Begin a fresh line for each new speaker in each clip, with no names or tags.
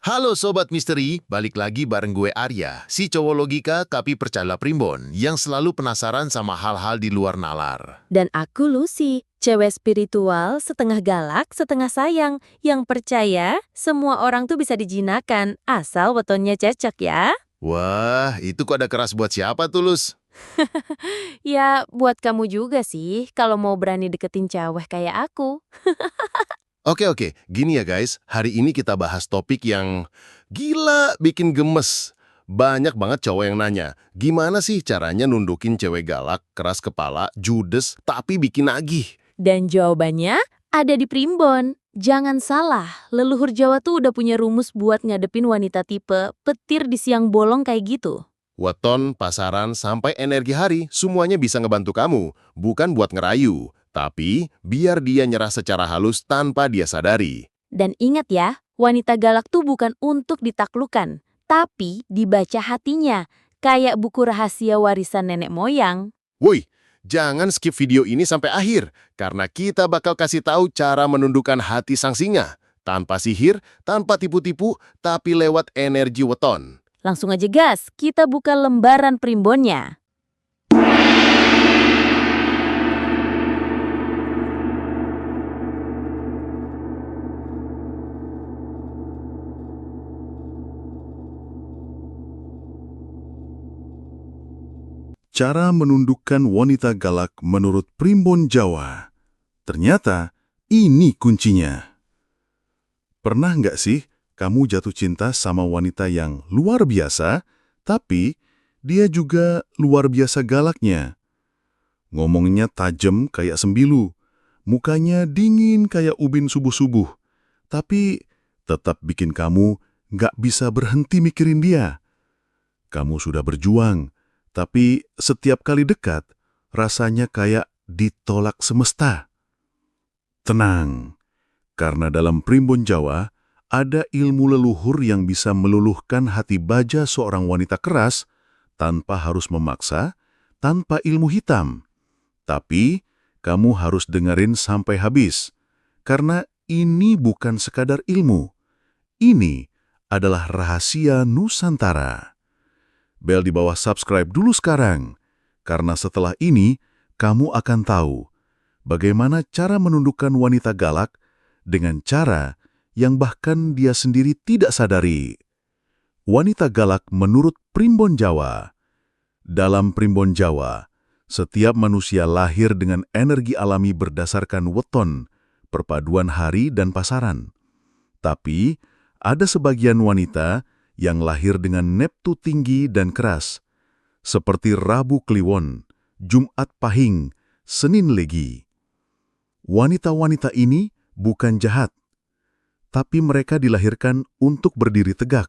Halo Sobat Misteri, balik lagi bareng gue Arya, si cowok logika tapi percaya primbon yang selalu penasaran sama hal-hal di luar nalar.
Dan aku Lucy, cewek spiritual setengah galak, setengah sayang, yang percaya semua orang tuh bisa dijinakan, asal wetonnya cocok ya.
Wah, itu kok ada keras buat siapa Tulus?
Ya, buat kamu juga sih, kalau mau berani deketin cewek kayak aku.
Oke, gini ya guys, hari ini kita bahas topik yang gila bikin gemes. Banyak banget cowok yang nanya, gimana sih caranya nundukin cewek galak, keras kepala, judes, tapi bikin nagih?
Dan jawabannya ada di Primbon. Jangan salah, leluhur Jawa tuh udah punya rumus buat ngadepin wanita tipe petir di siang bolong kayak gitu.
Weton, pasaran, sampai energi hari, semuanya bisa ngebantu kamu. Bukan buat ngerayu, tapi biar dia nyerah secara halus tanpa dia sadari.
Dan ingat ya, wanita galak tuh bukan untuk ditaklukkan, tapi dibaca hatinya, kayak buku rahasia warisan nenek moyang.
Woi, jangan skip video ini sampai akhir, karena kita bakal kasih tahu cara menundukkan hati sang singa. Tanpa sihir, tanpa tipu-tipu, tapi lewat energi weton.
Langsung aja gas, kita buka lembaran primbonnya.
Cara menundukkan wanita galak menurut Primbon Jawa. Ternyata ini kuncinya. Pernah nggak sih kamu jatuh cinta sama wanita yang luar biasa, tapi dia juga luar biasa galaknya? Ngomongnya tajam kayak sembilu, mukanya dingin kayak ubin subuh-subuh, tapi tetap bikin kamu nggak bisa berhenti mikirin dia. Kamu sudah berjuang, tapi setiap kali dekat, rasanya kayak ditolak semesta. Tenang, karena dalam Primbon Jawa, ada ilmu leluhur yang bisa meluluhkan hati baja seorang wanita keras tanpa harus memaksa, tanpa ilmu hitam. Tapi, kamu harus dengerin sampai habis, karena ini bukan sekadar ilmu. Ini adalah rahasia Nusantara. Bel di bawah subscribe dulu sekarang, karena setelah ini kamu akan tahu bagaimana cara menundukkan wanita galak dengan cara yang bahkan dia sendiri tidak sadari. Wanita galak menurut Primbon Jawa. Dalam Primbon Jawa, setiap manusia lahir dengan energi alami berdasarkan weton, perpaduan hari dan pasaran. Tapi, ada sebagian wanita yang lahir dengan neptu tinggi dan keras, seperti Rabu Kliwon, Jumat Pahing, Senin Legi. Wanita-wanita ini bukan jahat, tapi mereka dilahirkan untuk berdiri tegak.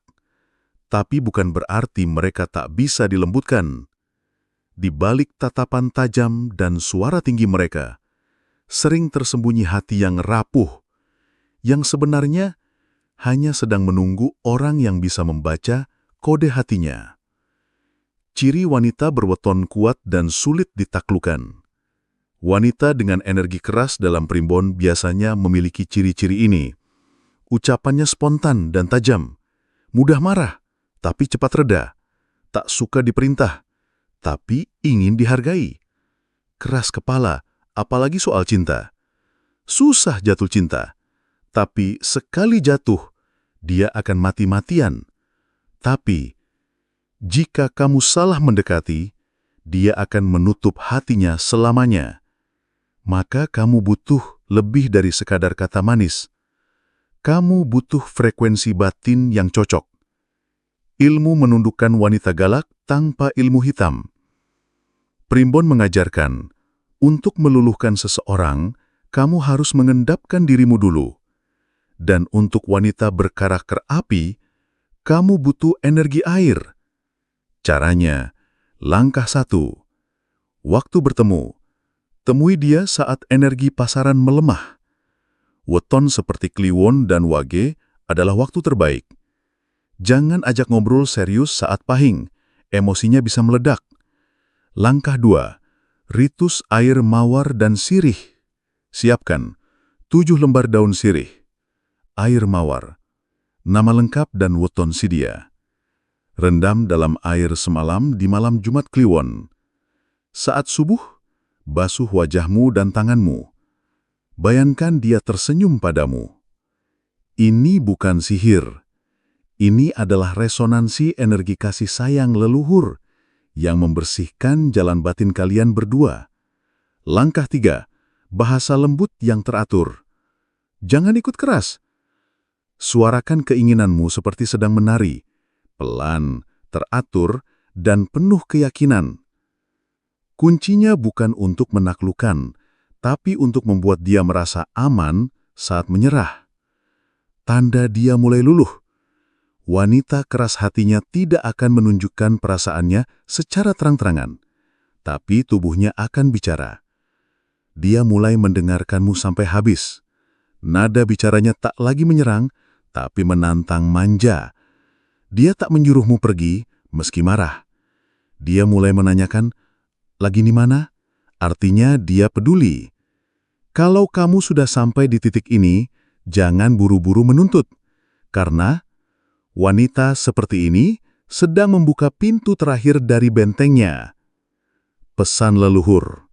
Tapi bukan berarti mereka tak bisa dilembutkan. Di balik tatapan tajam dan suara tinggi mereka, sering tersembunyi hati yang rapuh, yang sebenarnya hanya sedang menunggu orang yang bisa membaca kode hatinya. Ciri wanita berweton kuat dan sulit ditaklukkan. Wanita dengan energi keras dalam primbon biasanya memiliki ciri-ciri ini. Ucapannya spontan dan tajam, mudah marah, tapi cepat reda, tak suka diperintah, tapi ingin dihargai. Keras kepala, apalagi soal cinta. Susah jatuh cinta, tapi sekali jatuh, dia akan mati-matian. Tapi, jika kamu salah mendekati, dia akan menutup hatinya selamanya. Maka kamu butuh lebih dari sekadar kata manis. Kamu butuh frekuensi batin yang cocok. Ilmu menundukkan wanita galak tanpa ilmu hitam. Primbon mengajarkan, untuk meluluhkan seseorang, kamu harus mengendapkan dirimu dulu. Dan untuk wanita berkarakter api, kamu butuh energi air. Caranya, langkah 1. Waktu bertemu, temui dia saat energi pasaran melemah. Weton seperti Kliwon dan Wage adalah waktu terbaik. Jangan ajak ngobrol serius saat pahing, emosinya bisa meledak. Langkah 2. Ritus air mawar dan sirih. Siapkan 7 lembar daun sirih, air mawar, Nama lengkap dan weton si dia. Rendam dalam air semalam di malam Jumat Kliwon. Saat subuh, basuh wajahmu dan tanganmu. Bayangkan dia tersenyum padamu. Ini bukan sihir. Ini adalah resonansi energi kasih sayang leluhur yang membersihkan jalan batin kalian berdua. Langkah 3, bahasa lembut yang teratur. Jangan ikut keras. Suarakan keinginanmu seperti sedang menari, pelan, teratur, dan penuh keyakinan. Kuncinya bukan untuk menaklukkan, tapi untuk membuat dia merasa aman saat menyerah. Tanda dia mulai luluh. Wanita keras hatinya tidak akan menunjukkan perasaannya secara terang-terangan, tapi tubuhnya akan bicara. Dia mulai mendengarkanmu sampai habis. Nada bicaranya tak lagi menyerang, tapi menantang manja. Dia tak menyuruhmu pergi, meski marah. Dia mulai menanyakan, "Lagi di mana?" Artinya dia peduli. Kalau kamu sudah sampai di titik ini, jangan buru-buru menuntut. Karena wanita seperti ini sedang membuka pintu terakhir dari bentengnya. Pesan leluhur.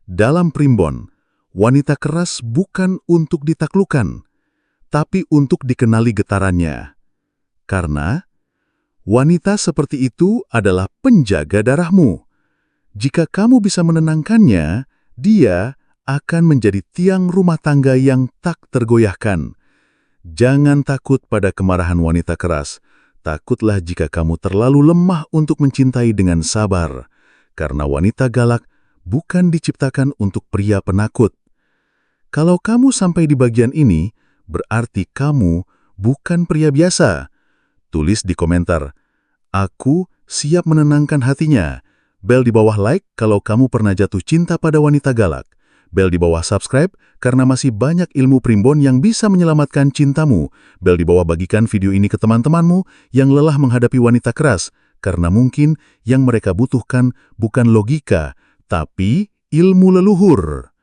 Dalam primbon, wanita keras bukan untuk ditaklukkan, tapi untuk dikenali getarannya. Karena wanita seperti itu adalah penjaga darahmu. Jika kamu bisa menenangkannya, dia akan menjadi tiang rumah tangga yang tak tergoyahkan. Jangan takut pada kemarahan wanita keras. Takutlah jika kamu terlalu lemah untuk mencintai dengan sabar. Karena wanita galak bukan diciptakan untuk pria penakut. Kalau kamu sampai di bagian ini, berarti kamu bukan pria biasa. Tulis di komentar, "Aku siap menenangkan hatinya." Bel di bawah like kalau kamu pernah jatuh cinta pada wanita galak. Bel di bawah subscribe karena masih banyak ilmu primbon yang bisa menyelamatkan cintamu. Bel di bawah bagikan video ini ke teman-temanmu yang lelah menghadapi wanita keras, karena mungkin yang mereka butuhkan bukan logika, tapi ilmu leluhur.